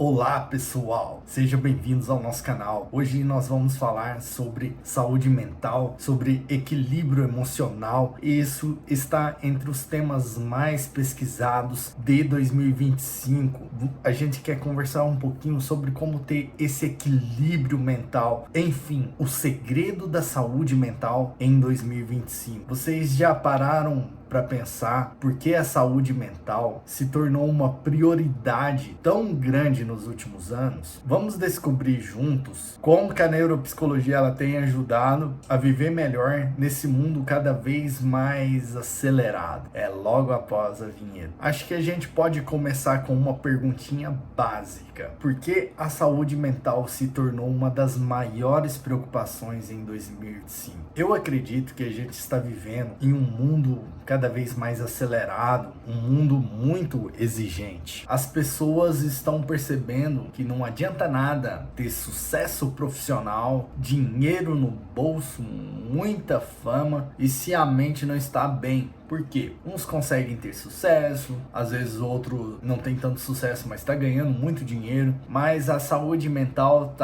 Olá pessoal, sejam bem-vindos ao nosso canal. Hoje nós vamos falar sobre saúde mental, sobre equilíbrio emocional. Isso está entre os temas mais pesquisados de 2025. A gente quer conversar um pouquinho sobre como ter esse equilíbrio mental. Enfim, o segredo da saúde mental em 2025. Vocês já pararam para pensar por que a saúde mental se tornou uma prioridade tão grande nos últimos anos? Vamos descobrir juntos como que a neuropsicologia ela tem ajudado a viver melhor nesse mundo cada vez mais acelerado. É logo após a vinheta. Acho que a gente pode começar com uma perguntinha básica. Por que a saúde mental se tornou uma das maiores preocupações em 2025? Eu acredito que a gente está vivendo em um mundo cada vez mais acelerado, um mundo muito exigente. As pessoas estão percebendo que não adianta nada ter sucesso profissional, dinheiro no bolso, muita fama e se a mente não está bem. Por quê? Uns conseguem ter sucesso, às vezes o outro não tem tanto sucesso, mas está ganhando muito dinheiro, mas a saúde mental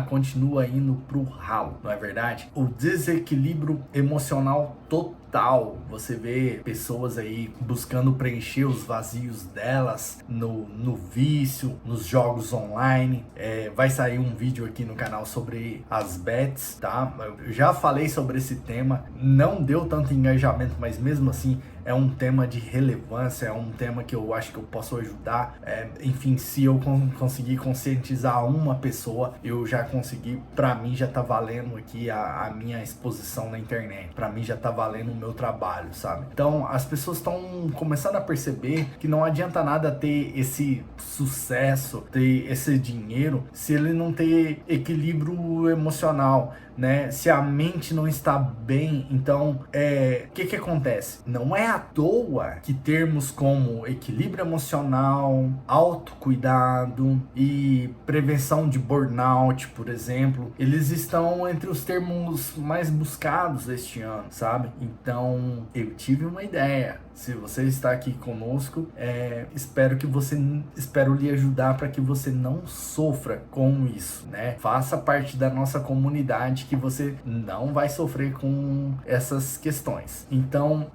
continua indo pro ralo, não é verdade? O desequilíbrio emocional total. Você vê pessoas aí buscando preencher os vazios delas no vício, nos jogos online. Vai sair um vídeo aqui no canal sobre as bets, tá? Eu já falei sobre esse tema, não deu tanto engajamento, mas mesmo assim é um tema de relevância, é um tema que eu acho que eu posso ajudar. Enfim, se eu conseguir conscientizar uma pessoa, eu já consegui. Pra mim já tá valendo aqui a minha exposição na internet. Pra mim já tá valendo o meu trabalho, sabe? Então as pessoas estão começando a perceber que não adianta nada ter esse sucesso, ter esse dinheiro, se ele não ter equilíbrio emocional, né? Se a mente não está bem. Então, o que acontece? Não é à toa que termos como equilíbrio emocional, autocuidado e prevenção de burnout, por exemplo, eles estão entre os termos mais buscados este ano, sabe? Então, eu tive uma ideia. Se você está aqui conosco, espero lhe ajudar para que você não sofra com isso, né? Faça parte da nossa comunidade que você não vai sofrer com essas questões. Então,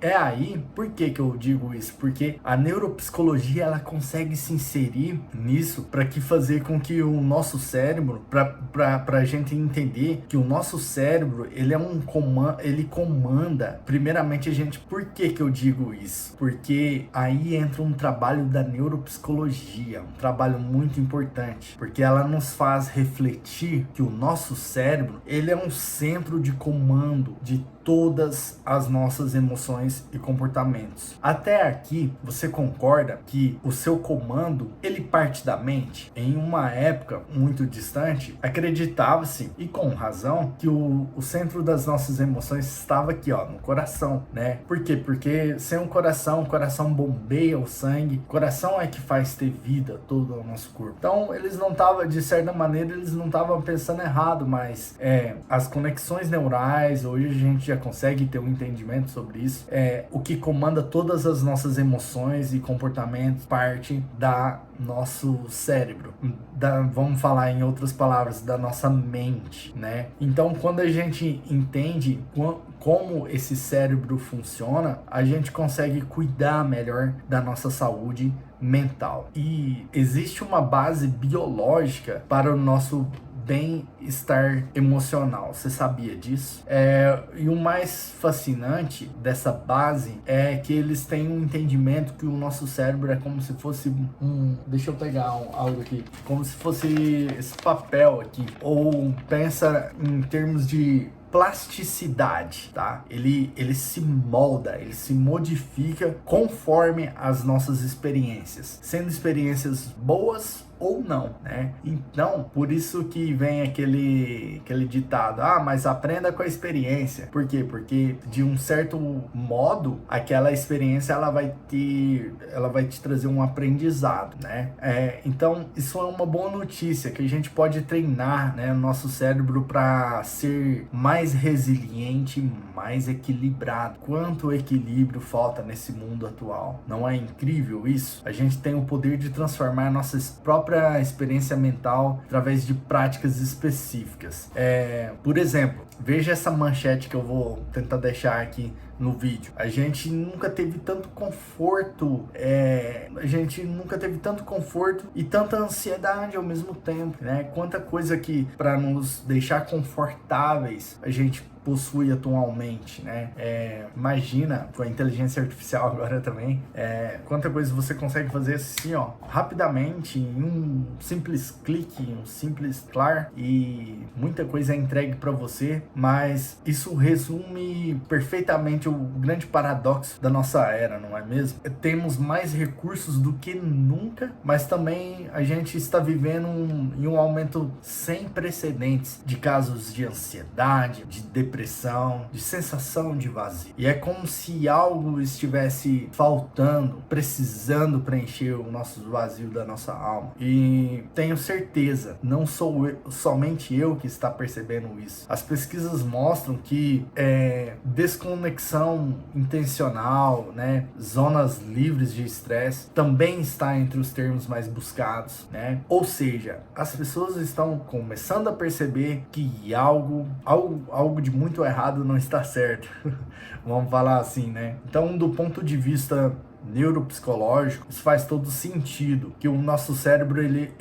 por que eu digo isso? Porque a neuropsicologia, ela consegue se inserir nisso para fazer com que o nosso cérebro, para a gente entender que o nosso cérebro, ele comanda primeiramente a gente. Por que eu digo isso? Porque aí entra um trabalho da neuropsicologia, um trabalho muito importante, porque ela nos faz refletir que o nosso cérebro, ele é um centro de comando de todas as nossas emoções e comportamentos. Até aqui, você concorda que o seu comando, ele parte da mente? Em uma época muito distante, acreditava-se, e com razão, que o centro das nossas emoções estava aqui, no coração, né? Por quê? Porque sem o coração bombeia o sangue, o coração é que faz ter vida todo o nosso corpo. Então, de certa maneira, eles não estavam pensando errado, mas as conexões neurais, hoje a gente já consegue ter um entendimento sobre isso. O que comanda todas as nossas emoções e comportamentos parte da nosso cérebro, vamos falar em outras palavras, da nossa mente, né? Então, quando a gente entende como esse cérebro funciona, a gente consegue cuidar melhor da nossa saúde mental. E existe uma base biológica para o nosso bem-estar emocional. Você sabia disso? E o mais fascinante dessa base é que eles têm um entendimento que o nosso cérebro é como se fosse deixa eu pegar algo aqui, como se fosse esse papel aqui, ou pensa em termos de plasticidade, tá? Ele se molda, ele se modifica conforme as nossas experiências, sendo experiências boas ou não, né? Então, por isso que vem aquele ditado, mas aprenda com a experiência. Por quê? Porque de um certo modo, aquela experiência ela vai te trazer um aprendizado, né? Então, isso é uma boa notícia, que a gente pode treinar, né, o nosso cérebro para ser mais resiliente, mais equilibrado. Quanto equilíbrio falta nesse mundo atual? Não é incrível isso? A gente tem o poder de transformar nossas próprias própria experiência mental através de práticas específicas. Por exemplo, veja essa manchete que eu vou tentar deixar aqui no vídeo. A gente nunca teve tanto conforto, e tanta ansiedade ao mesmo tempo, né? Quanta coisa que para nos deixar confortáveis a gente possui atualmente, né? Imagina com a inteligência artificial agora também, quanta coisa você consegue fazer assim, ó, rapidamente, em um simples clique, um simples clar, e muita coisa é entregue para você, mas isso resume perfeitamente o grande paradoxo da nossa era, não é mesmo? Temos mais recursos do que nunca, mas também a gente está vivendo em um aumento sem precedentes de casos de ansiedade, de depressão, de sensação de vazio. E é como se algo estivesse faltando, precisando preencher o nosso vazio da nossa alma. E tenho certeza, não sou somente eu que está percebendo isso. As pesquisas mostram que desconexão intencional, né, zonas livres de estresse, também está entre os termos mais buscados, né? Ou seja, as pessoas estão começando a perceber que algo de muito errado não está certo. Vamos falar assim, né? Então, do ponto de vista neuropsicológico, isso faz todo sentido, que o nosso cérebro ele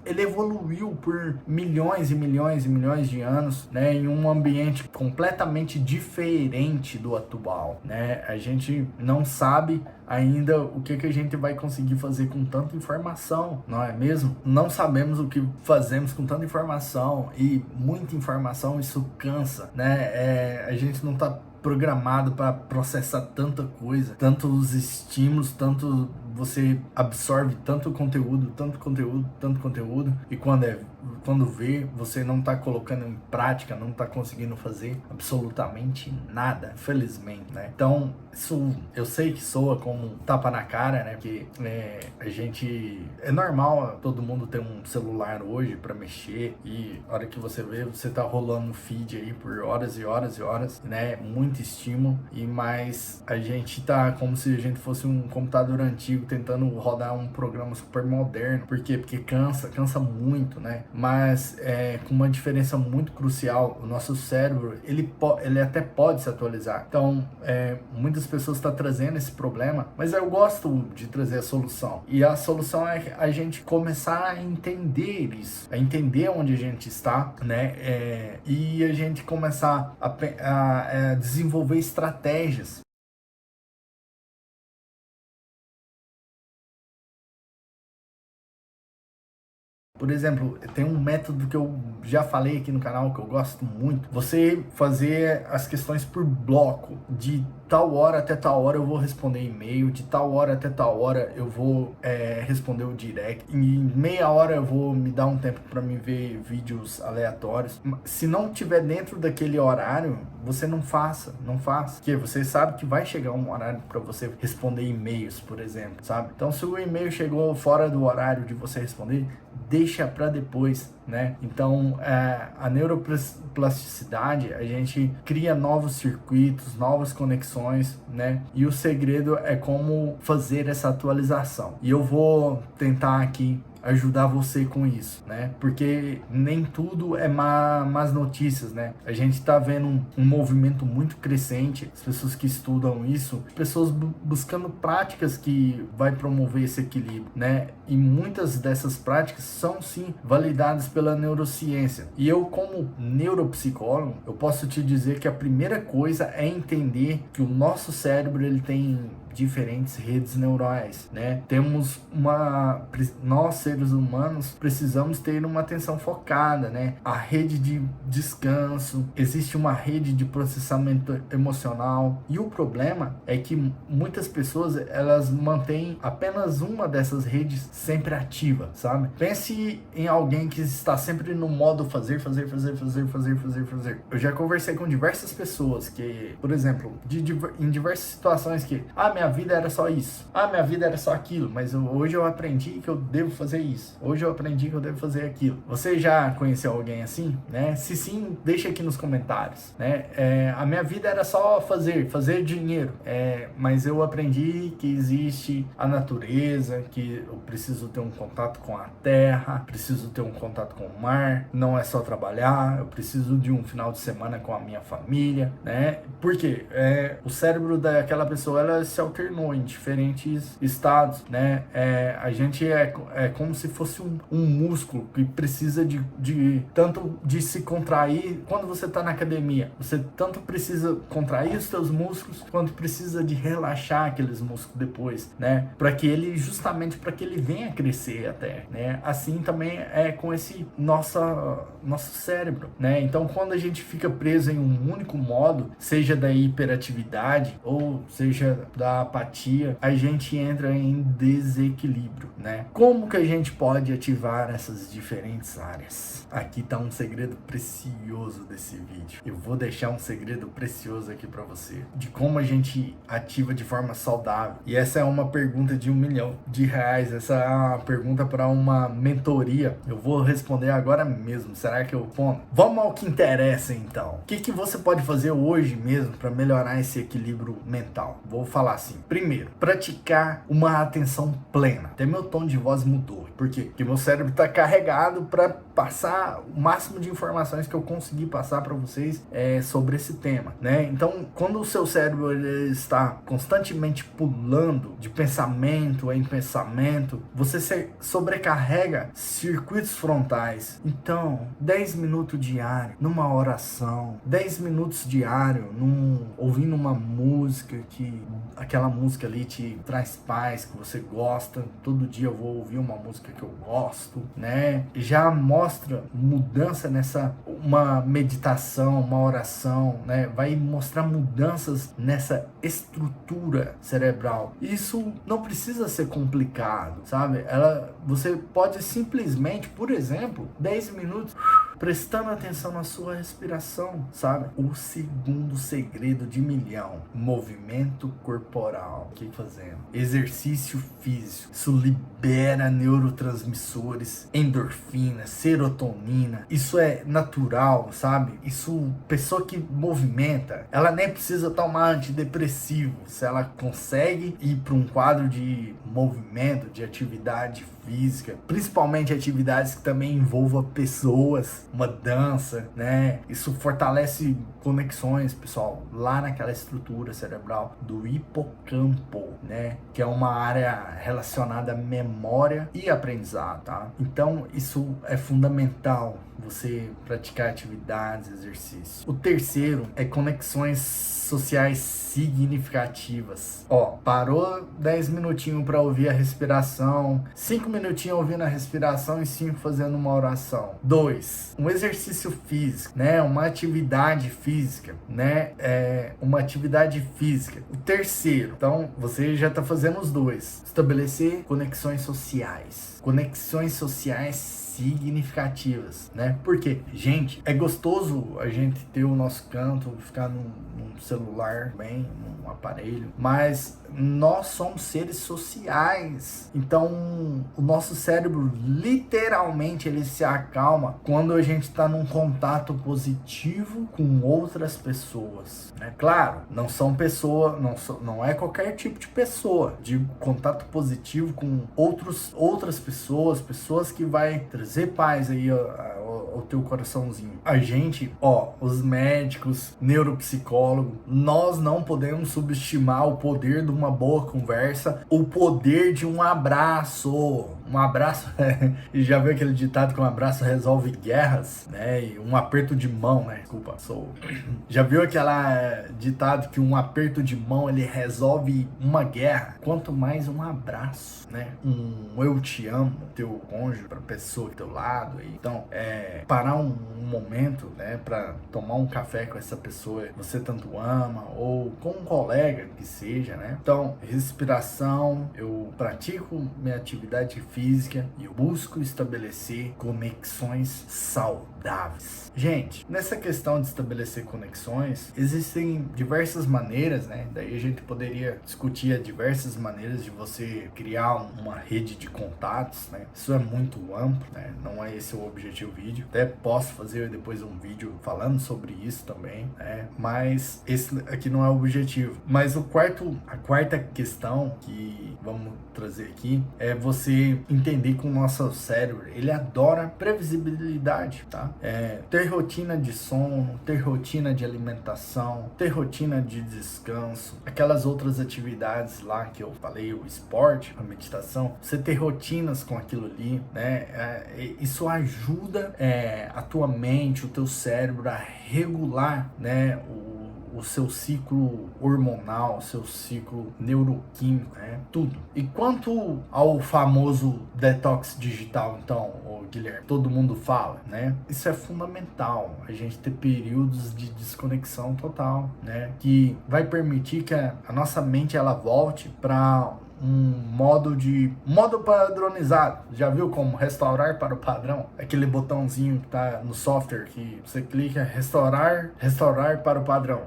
evoluiu por milhões e milhões e milhões de anos, né, em um ambiente completamente diferente do atual, né? A gente não sabe ainda o que a gente vai conseguir fazer com tanta informação, não é mesmo? Não sabemos o que fazemos com tanta informação, e muita informação, isso cansa, né? A gente não tá programado para processar tanta coisa, tantos estímulos, tanto você absorve tanto conteúdo, e quando vê, você não está colocando em prática, não está conseguindo fazer absolutamente nada, felizmente, né? Então, isso eu sei que soa como um tapa na cara, né? Porque a gente... É normal todo mundo ter um celular hoje para mexer, e a hora que você vê, você tá rolando um feed aí por horas e horas e horas, né? Muito estímulo, mas a gente tá como se a gente fosse um computador antigo tentando rodar um programa super moderno. Por quê? Porque cansa muito, né? Mas com uma diferença muito crucial, o nosso cérebro, ele até pode se atualizar. Então, muitas pessoas estão trazendo esse problema, mas eu gosto de trazer a solução. E a solução é a gente começar a entender isso, a entender onde a gente está, né? E a gente começar a desenvolver estratégias. Por exemplo, tem um método que eu já falei aqui no canal que eu gosto muito. Você fazer as questões por bloco. De tal hora até tal hora eu vou responder e-mail. De tal hora até tal hora eu vou responder o direct. Em meia hora eu vou me dar um tempo para me ver vídeos aleatórios. Se não tiver dentro daquele horário, você não faça. Porque você sabe que vai chegar um horário para você responder e-mails, por exemplo, sabe? Então, se o e-mail chegou fora do horário de você responder, deixa para depois, né? Então, a neuroplasticidade, a gente cria novos circuitos, novas conexões, né? E o segredo é como fazer essa atualização. E eu vou tentar aqui ajudar você com isso, né? Porque nem tudo é más notícias, né? A gente tá vendo um movimento muito crescente, as pessoas que estudam isso, pessoas buscando práticas que vai promover esse equilíbrio, né? E muitas dessas práticas são sim validadas pela neurociência. E eu, como neuropsicólogo, eu posso te dizer que a primeira coisa é entender que o nosso cérebro, ele tem diferentes redes neurais, né? Nós seres humanos precisamos ter uma atenção focada, né? A rede de descanso, existe uma rede de processamento emocional, e o problema é que muitas pessoas, elas mantêm apenas uma dessas redes sempre ativa, sabe? Pense em alguém que está sempre no modo fazer. Eu já conversei com diversas pessoas que, por exemplo, em diversas situações que, minha minha vida era só isso. Ah, minha vida era só aquilo, mas hoje eu aprendi que eu devo fazer isso. Hoje eu aprendi que eu devo fazer aquilo. Você já conheceu alguém assim, né? Se sim, deixa aqui nos comentários, né? A minha vida era só fazer dinheiro, mas eu aprendi que existe a natureza, que eu preciso ter um contato com a terra, preciso ter um contato com o mar, não é só trabalhar, eu preciso de um final de semana com a minha família, né? Porque o cérebro daquela pessoa, ela se alternou em diferentes estados, né? A gente é como se fosse um músculo que precisa tanto de se contrair. Quando você está na academia, você tanto precisa contrair os seus músculos, quanto precisa de relaxar aqueles músculos depois, né? Justamente para que ele venha crescer até, né? Assim também é com esse nosso cérebro, né? Então, quando a gente fica preso em um único modo, seja da hiperatividade ou seja da apatia, a gente entra em desequilíbrio, né? Como que a gente pode ativar essas diferentes áreas? Aqui tá um segredo precioso desse vídeo. Eu vou deixar um segredo precioso aqui para você, de como a gente ativa de forma saudável. E essa é uma pergunta de R$1 milhão. Essa é uma pergunta para uma mentoria. Eu vou responder agora mesmo. Será que eu respondo? Vamos ao que interessa então. O que você pode fazer hoje mesmo para melhorar esse equilíbrio mental? Vou falar assim. Primeiro, praticar uma atenção plena. Até meu tom de voz mudou. Por quê? Porque meu cérebro está carregado para passar o máximo de informações que eu conseguir passar para vocês sobre esse tema, né? Então, quando o seu cérebro ele está constantemente pulando de pensamento em pensamento, você se sobrecarrega circuitos frontais. Então, 10 minutos diário numa oração, 10 minutos diário ouvindo uma música que aquela música ali te traz paz, que você gosta. Todo dia eu vou ouvir uma música que eu gosto, né? Já mostra mudança uma meditação, uma oração, né? Vai mostrar mudanças nessa estrutura cerebral. Isso não precisa ser complicado, sabe? Você pode simplesmente, por exemplo, 10 minutos prestando atenção na sua respiração, sabe? O segundo segredo de R$1 milhão: movimento corporal. O que fazendo? Exercício físico. Isso libera neurotransmissores, endorfina, serotonina. Isso é natural, sabe? Pessoa que movimenta, ela nem precisa tomar antidepressivo. Se ela consegue ir para um quadro de movimento, de atividade física, principalmente atividades que também envolvam pessoas, uma dança, né? Isso fortalece conexões, pessoal, lá naquela estrutura cerebral do hipocampo, né? Que é uma área relacionada à memória e aprendizado, tá? Então, isso é fundamental, você praticar atividades, exercícios. O terceiro é conexões sociais significativas. Parou 10 minutinhos para ouvir a respiração, 5 minutinhos ouvindo a respiração e 5 fazendo uma oração. 2, um exercício físico, né? Uma atividade física, né? Uma atividade física. O terceiro, então você já está fazendo os dois. Estabelecer conexões sociais. Conexões sociais significativas, né? Porque, gente, é gostoso a gente ter o nosso canto, ficar num celular, num aparelho, mas nós somos seres sociais. Então, o nosso cérebro, literalmente, ele se acalma quando a gente está num contato positivo com outras pessoas, né? Claro, não é qualquer tipo de pessoa. Digo contato positivo com outras pessoas que vai trazer paz aí ao teu coraçãozinho. A gente, os médicos, neuropsicólogos, nós não podemos subestimar o poder de uma boa conversa, o poder de um abraço. Um abraço, e já viu aquele ditado que um abraço resolve guerras, né? E um aperto de mão, né? Desculpa, já viu aquela ditado que um aperto de mão ele resolve uma guerra? Quanto mais um abraço, né? Eu te amo, teu cônjuge, pra pessoa do teu lado. Então, parar um momento, né, para tomar um café com essa pessoa que você tanto ama, ou com um colega que seja, né? Então, respiração, eu pratico minha atividade física e eu busco estabelecer conexões saudáveis. Gente, nessa questão de estabelecer conexões, existem diversas maneiras, né? Daí a gente poderia discutir diversas maneiras de você criar uma rede de contatos, né? Isso é muito amplo, né? Não é esse o objetivo do vídeo. Até posso fazer depois um vídeo falando sobre isso também, né? Mas esse aqui não é o objetivo. Mas a quarta questão que vamos trazer aqui é você entender que o nosso cérebro, ele adora previsibilidade, tá? Ter rotina de sono, ter rotina de alimentação, ter rotina de descanso, aquelas outras atividades lá que eu falei, o esporte, a meditação, você ter rotinas com aquilo ali, né? Isso ajuda a tua mente, o teu cérebro a regular, né, o seu ciclo hormonal, o seu ciclo neuroquímico, né? Tudo. E quanto ao famoso detox digital, então, Guilherme, todo mundo fala, né? Isso é fundamental, a gente ter períodos de desconexão total, né? Que vai permitir que a nossa mente ela volte para um modo padronizado. Já viu como restaurar para o padrão? Aquele botãozinho que tá no software que você clica restaurar para o padrão.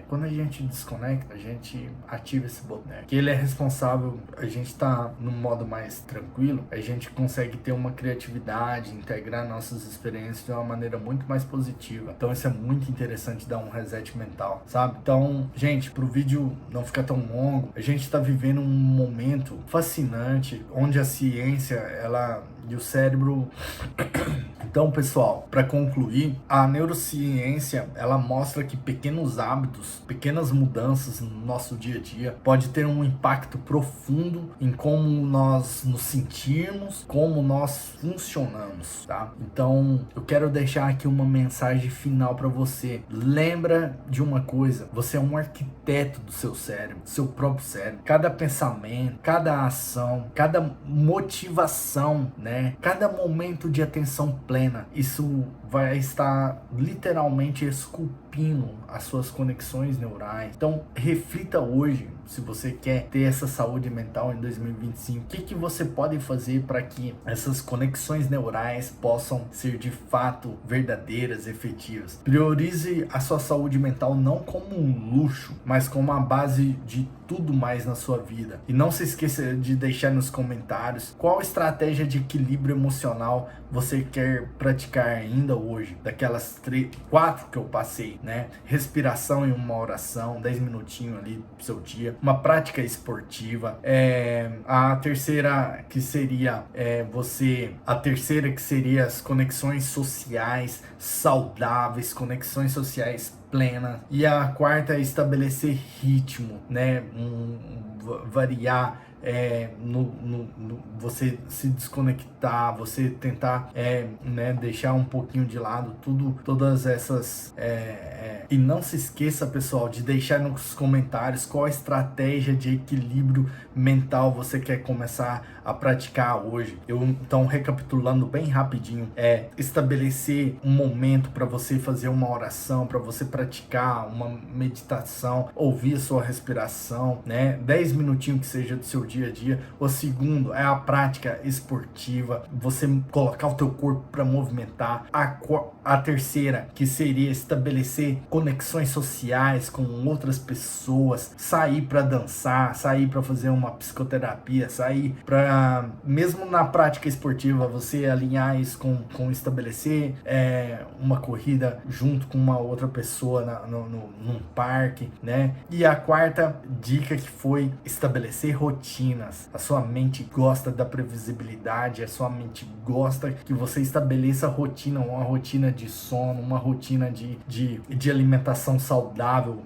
Quando a gente desconecta, a gente ativa esse botão, né? Que ele é responsável, a gente tá num modo mais tranquilo, a gente consegue ter uma criatividade, integrar nossas experiências de uma maneira muito mais positiva. Então isso é muito interessante, dar um reset mental, sabe? Então, gente, pro vídeo não ficar tão longo, a gente tá vivendo um momento fascinante onde a ciência e o cérebro. Então, pessoal, para concluir, a neurociência ela mostra que pequenos hábitos, pequenas mudanças no nosso dia a dia pode ter um impacto profundo em como nós nos sentimos, como nós funcionamos, tá? Então, eu quero deixar aqui uma mensagem final para você. Lembra de uma coisa, você é um arquiteto do seu cérebro, seu próprio cérebro. Cada pensamento, cada ação, cada motivação, né? Cada momento de atenção plena, isso vai estar literalmente esculpindo as suas conexões neurais. Então, reflita hoje, se você quer ter essa saúde mental em 2025, o que você pode fazer para que essas conexões neurais possam ser de fato verdadeiras, efetivas. Priorize a sua saúde mental não como um luxo, mas como a base de tudo mais na sua vida. E não se esqueça de deixar nos comentários qual estratégia de equilíbrio emocional você quer praticar ainda hoje, daquelas 4 que eu passei, né? Respiração em uma oração, 10 minutinhos ali pro seu dia, uma prática esportiva, a terceira que seria as conexões sociais saudáveis, conexões sociais plena, e a quarta é estabelecer ritmo, né? Variar, você se desconectar, você tentar né, deixar um pouquinho de lado todas essas e não se esqueça, pessoal, de deixar nos comentários qual estratégia de equilíbrio mental você quer começar a praticar hoje. Então, recapitulando bem rapidinho, estabelecer um momento para você fazer uma oração, para você praticar uma meditação, ouvir a sua respiração, né? 10 minutinhos que seja do seu dia a dia. O segundo é a prática esportiva, você colocar o teu corpo para movimentar. A terceira, que seria estabelecer conexões sociais com outras pessoas, sair para dançar, sair para fazer uma psicoterapia, sair para, mesmo na prática esportiva, você alinhar isso com estabelecer uma corrida junto com uma outra pessoa num parque, né? E a quarta dica que foi estabelecer rotinas. A sua mente gosta da previsibilidade, a sua mente gosta que você estabeleça rotina, uma rotina de sono, uma rotina de alimentação saudável.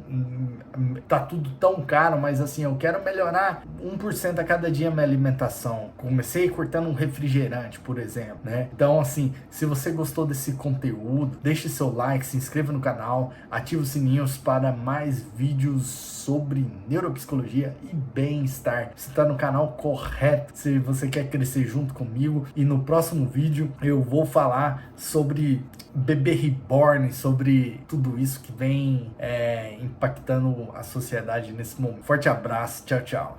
Tá tudo tão caro, mas assim, eu quero melhorar 1% a cada dia minha alimentação. alimentação. Comecei cortando um refrigerante, por exemplo, né? Então, assim, se você gostou desse conteúdo, deixe seu like, se inscreva no canal, ative os sininhos para mais vídeos sobre neuropsicologia e bem-estar. Você está no canal correto se você quer crescer junto comigo. E no próximo vídeo eu vou falar sobre bebê reborn, sobre tudo isso que vem impactando a sociedade nesse momento. Forte abraço, tchau, tchau.